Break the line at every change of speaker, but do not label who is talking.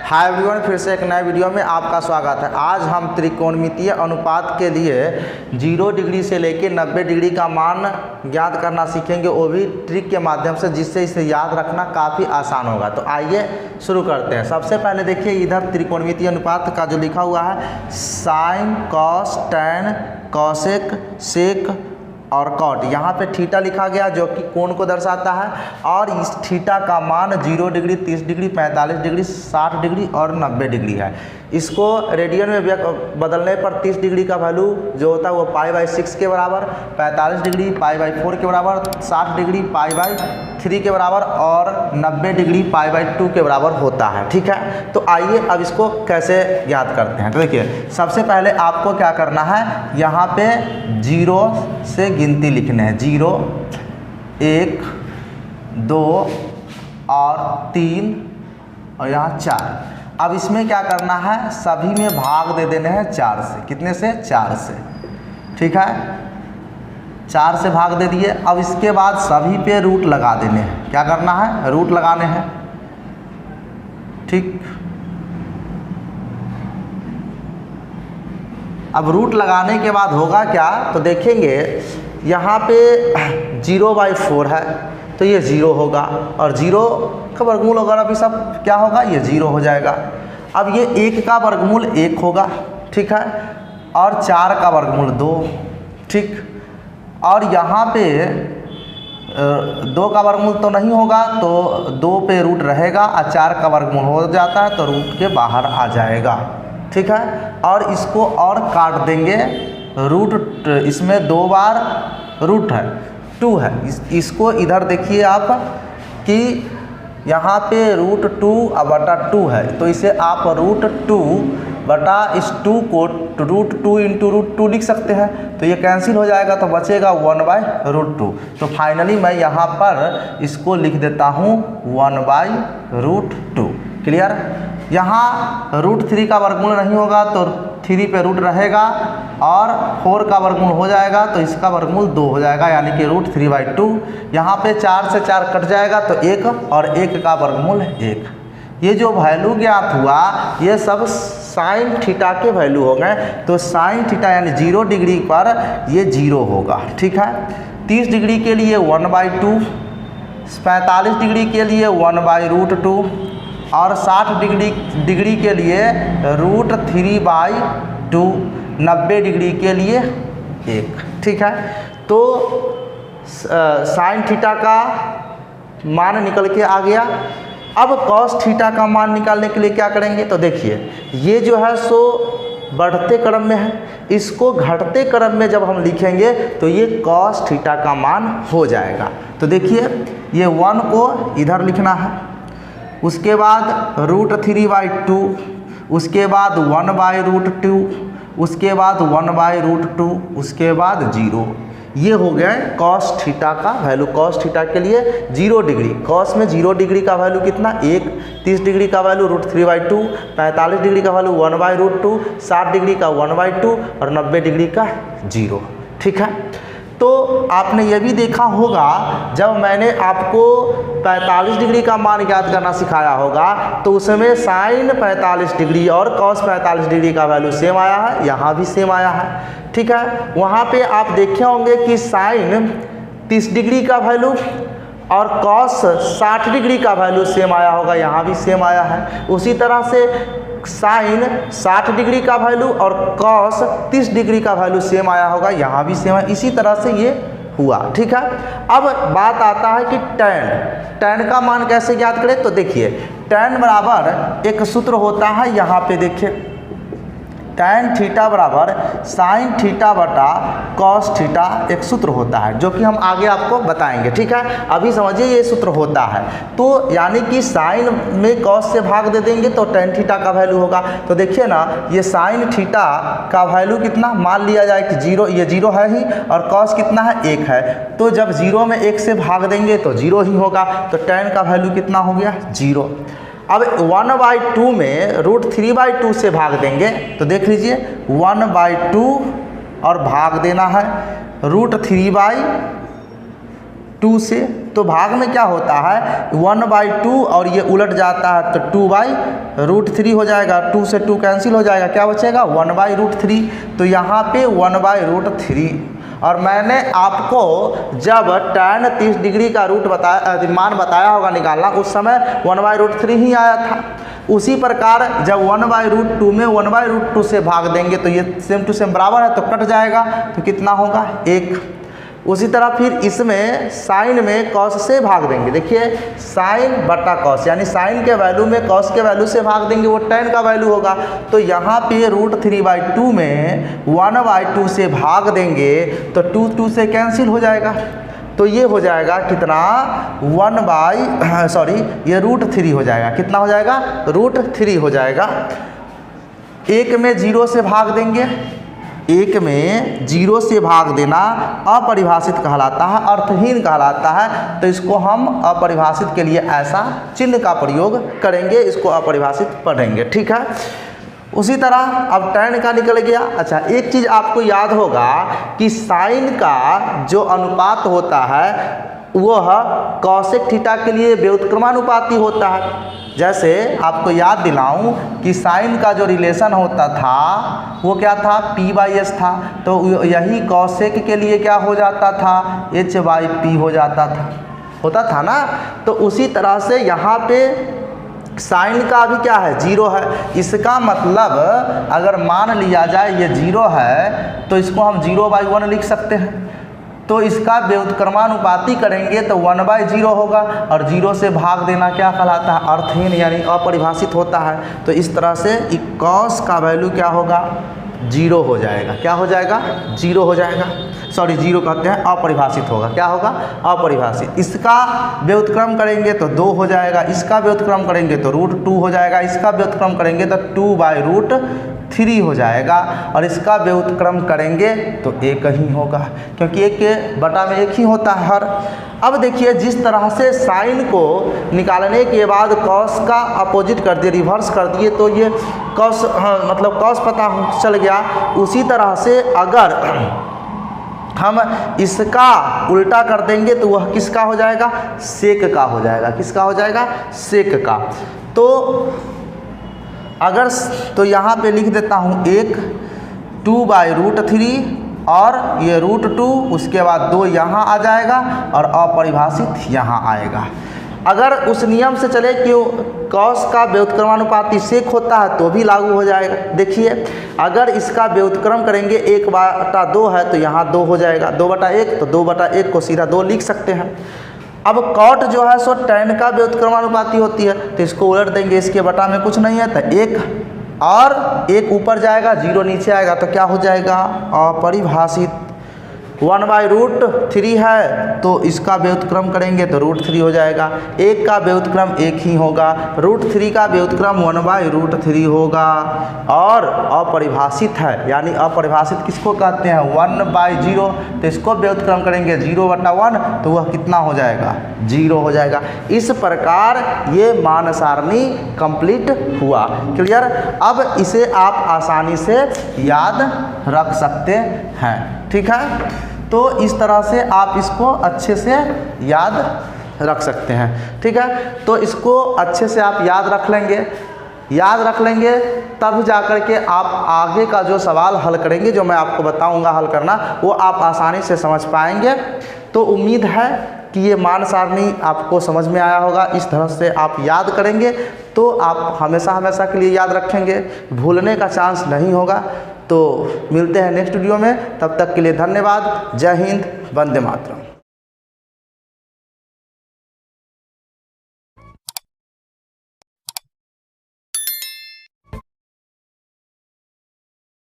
Hi everyone, फिर से एक नए वीडियो में आपका स्वागत है। आज हम त्रिकोणमितीय अनुपात के लिए 0 डिग्री से लेकर 90 डिग्री का मान ज्ञात करना सीखेंगे, वो भी ट्रिक के माध्यम से, जिससे इसे याद रखना काफ़ी आसान होगा। तो आइए शुरू करते हैं। सबसे पहले देखिए, इधर त्रिकोणमितीय अनुपात का जो लिखा हुआ है साइन, कॉस, टैन, कॉसेक, सेक और कॉट। यहाँ पे थीटा लिखा गया जो कि कोण को दर्शाता है, और इस थीटा का मान 0 डिग्री, 30 डिग्री, 45 डिग्री, 60 डिग्री और 90 डिग्री है। इसको रेडियन में बदलने पर 30 डिग्री का वैल्यू जो होता है वो π/6 के बराबर, 45 डिग्री π/4 के बराबर, 60 डिग्री π/3 के बराबर और 90 डिग्री π/2 के बराबर होता है। ठीक है, तो आइए अब इसको कैसे ज्ञात करते हैं। तो देखिए, सबसे पहले आपको क्या करना है, यहाँ पे 0 से गिनती लिखने हैं। 0, 1, 2 और 3 और यहाँ 4। अब इसमें क्या करना है, सभी में भाग दे देने हैं 4 से। कितने से? 4 से। ठीक है, 4 से भाग दे दिए। अब इसके बाद सभी पे रूट लगा देने हैं। क्या करना है? रूट लगाने हैं। ठीक, अब रूट लगाने के बाद होगा क्या, तो देखेंगे यहाँ पे 0/4 है तो ये 0 होगा, और 0 का वर्गमूल वगैरह भी सब क्या होगा, ये 0 हो जाएगा। अब ये 1 का वर्गमूल 1 होगा। ठीक है, और 4 का वर्गमूल 2। ठीक, और यहाँ पे 2 का वर्गमूल तो नहीं होगा, तो 2 पे रूट रहेगा, और 4 का वर्गमूल हो जाता है तो रूट के बाहर आ जाएगा। ठीक है, और इसको और काट देंगे। रूट इसमें 2 बार रूट है, 2 है। इसको इधर देखिए आप कि यहाँ पे √2/2 है, तो इसे आप √2 इस 2 को √2 × √2 लिख सकते हैं। तो ये कैंसिल हो जाएगा, तो बचेगा 1/√2। तो फाइनली मैं यहाँ पर इसको लिख देता हूँ 1/√2। क्लियर? यहाँ √3 का वर्गमूल नहीं होगा तो 3 पे रूट रहेगा, और 4 का वर्गमूल हो जाएगा तो इसका वर्गमूल 2 हो जाएगा, यानी कि √3/2। यहाँ पे 4 से 4 कट जाएगा तो 1, और 1 का वर्गमूल 1। ये जो वैल्यू ज्ञात हुआ ये सब साइन थीटा के वैल्यू हो गए। तो साइन थीटा यानी 0 डिग्री पर ये 0 होगा। ठीक है, 30 डिग्री के लिए 1/2, 45 डिग्री के लिए 1/√2 और 60 डिग्री के लिए √3/2, 90 डिग्री के लिए 1। ठीक है, तो साइन थीटा का मान निकल के आ गया। अब कॉस थीटा का मान निकालने के लिए क्या करेंगे, तो देखिए ये जो है सो बढ़ते क्रम में है, इसको घटते क्रम में जब हम लिखेंगे तो ये कॉस थीटा का मान हो जाएगा। तो देखिए, ये 1 को इधर लिखना है, उसके बाद √3/2, उसके बाद 1/√2, उसके बाद 1/√2, उसके बाद 0। ये हो गया कॉस थीटा का वैल्यू। कॉस थीटा के लिए 0 डिग्री, कॉस में 0 डिग्री का वैल्यू कितना, 1, 30 डिग्री का वैल्यू √3/2, 45 डिग्री का वैल्यू 1/√2, 60 डिग्री का 1/2 और 90 डिग्री का 0। ठीक है, तो आपने ये भी देखा होगा जब मैंने आपको 45 डिग्री का मान ज्ञात करना सिखाया होगा तो उसमें साइन 45 डिग्री और कॉस 45 डिग्री का वैल्यू सेम आया है, यहाँ भी सेम आया है। ठीक है, वहाँ पे आप देखे होंगे कि साइन 30 डिग्री का वैल्यू और कॉस 60 डिग्री का वैल्यू सेम आया होगा, यहाँ भी सेम आया है। उसी तरह से साइन 60 डिग्री का वैल्यू और कॉस 30 डिग्री का वैल्यू सेम आया होगा, यहाँ भी सेम है। इसी तरह से ये हुआ। ठीक है, अब बात आता है कि टैन का मान कैसे ज्ञात करें। तो देखिए, टैन बराबर एक सूत्र होता है, यहाँ पे देखिए, टैन थीटा बराबर साइन थीटा बटा कॉस थीटा एक सूत्र होता है, जो कि हम आगे आपको बताएंगे। ठीक है, अभी समझिए ये सूत्र होता है। तो यानी कि साइन में कॉस से भाग दे देंगे तो टैन थीटा का वैल्यू होगा। तो देखिए ना, ये साइन थीटा का वैल्यू कितना, मान लिया जाए कि 0, ये 0 है ही, और कॉस कितना है, 1 है। तो जब 0 में 1 से भाग देंगे तो 0 ही होगा, तो टैन का वैल्यू कितना हो गया, 0। अब 1/2 में √3/2 से भाग देंगे तो देख लीजिए 1/2 और भाग देना है √3/2 2 से, तो भाग में क्या होता है 1/2 और ये उलट जाता है तो 2/√3 हो जाएगा। 2 से 2 कैंसिल हो जाएगा, क्या बचेगा 1/√3। तो यहाँ पे 1/√3। और मैंने आपको जब tan 30 डिग्री का रूट बताया, मान बताया होगा निकालना, उस समय 1/√3 ही आया था। उसी प्रकार जब 1/√2 में 1/√2 से भाग देंगे तो ये सेम टू सेम बराबर है, तो कट जाएगा, तो कितना होगा 1। उसी तरह फिर इसमें साइन में कॉस से भाग देंगे। देखिए साइन बटा कॉस, यानी साइन के वैल्यू में कॉस के वैल्यू से भाग देंगे, वो tan का वैल्यू होगा। तो यहाँ पे √3/2 में 1/2 से भाग देंगे तो 2 से कैंसिल हो जाएगा। तो ये हो जाएगा कितना ये √3 हो जाएगा। कितना हो जाएगा √3 हो जाएगा। एक में 0 से भाग देंगे, एक में 0 से भाग देना अपरिभाषित कहलाता है, अर्थहीन कहलाता है। तो इसको हम अपरिभाषित के लिए ऐसा चिन्ह का प्रयोग करेंगे, इसको अपरिभाषित पढ़ेंगे, ठीक है। उसी तरह अब tan का निकल गया। अच्छा, एक चीज़ आपको याद होगा कि साइन का जो अनुपात होता है वह कॉसेक थीटा के लिए व्युत्क्रमानुपाती होता है। जैसे आपको याद दिलाऊं कि साइन का जो रिलेशन होता था वो क्या था P/S था, तो यही कॉसेक के लिए क्या हो जाता था H/P हो जाता था, होता था ना। तो उसी तरह से यहाँ पे साइन का भी क्या है 0 है। इसका मतलब अगर मान लिया जाए ये 0 है तो इसको हम 0/1 लिख सकते हैं। तो इसका व्युत्क्रमानुपाती करेंगे तो 1/0 होगा, और 0 से भाग देना क्या कहलाता है अर्थहीन, यानी अपरिभाषित होता है। तो इस तरह से कॉस का वैल्यू क्या होगा 0 हो जाएगा। क्या हो जाएगा 0 हो जाएगा, 0 कहते हैं, अपरिभाषित होगा। क्या होगा अपरिभाषित। इसका व्युत्क्रम करेंगे तो 2 हो जाएगा, इसका व्युत्क्रम करेंगे तो √2 हो जाएगा, इसका व्युत्क्रम करेंगे तो 2/√3 हो जाएगा, और इसका व्युत्क्रम करेंगे तो 1 ही होगा, क्योंकि 1 के बटा में 1 ही होता है हर। अब देखिए जिस तरह से साइन को निकालने के बाद कॉस का अपोजिट कर दिए, रिवर्स कर दिए, तो ये कॉस मतलब कॉस पता चल गया। उसी तरह से अगर हम इसका उल्टा कर देंगे तो वह किसका हो जाएगा सेक का हो जाएगा। किसका हो जाएगा सेक का। तो अगर तो यहाँ पे लिख देता हूँ 1 2/√3 और ये √2, उसके बाद 2 यहाँ आ जाएगा और अपरिभाषित यहाँ आएगा। अगर उस नियम से चले कि कॉस का व्युत्क्रमानुपाती सेक होता है तो भी लागू हो जाएगा। देखिए अगर इसका व्युत्क्रम करेंगे 1/2 है तो यहाँ 2 हो जाएगा, 2/1 तो 2/1 को सीधा 2 लिख सकते हैं। अब कॉट जो है सो tan का व्युत्क्रमानुपाती होती है, तो इसको उलट देंगे, इसके बटा में कुछ नहीं है तो 1 और 1 ऊपर जाएगा 0 नीचे आएगा, तो क्या हो जाएगा अपरिभाषित। 1/√3 है तो इसका व्युत्क्रम करेंगे तो √3 हो जाएगा। 1 का व्युत्क्रम 1 ही होगा, √3 का व्युत्क्रम 1/√3 होगा। और अपरिभाषित है, यानी अपरिभाषित किसको कहते हैं 1/0, तो इसको व्युत्क्रम करेंगे 0/1 तो वह कितना हो जाएगा 0 हो जाएगा। इस प्रकार ये मान सारणी कंप्लीट हुआ। क्लियर। अब इसे आप आसानी से याद रख सकते हैं, ठीक है। तो इस तरह से आप इसको अच्छे से याद रख सकते हैं, ठीक है। तो इसको अच्छे से आप याद रख लेंगे तब जाकर के आप आगे का जो सवाल हल करेंगे, जो मैं आपको बताऊंगा हल करना, वो आप आसानी से समझ पाएंगे। तो उम्मीद है कि ये मान सारणी आपको समझ में आया होगा। इस तरह से आप याद करेंगे तो आप हमेशा के लिए याद रखेंगे, भूलने का चांस नहीं होगा। तो मिलते हैं नेक्स्ट वीडियो में, तब तक के लिए धन्यवाद। जय हिंद, वंदे मातरम।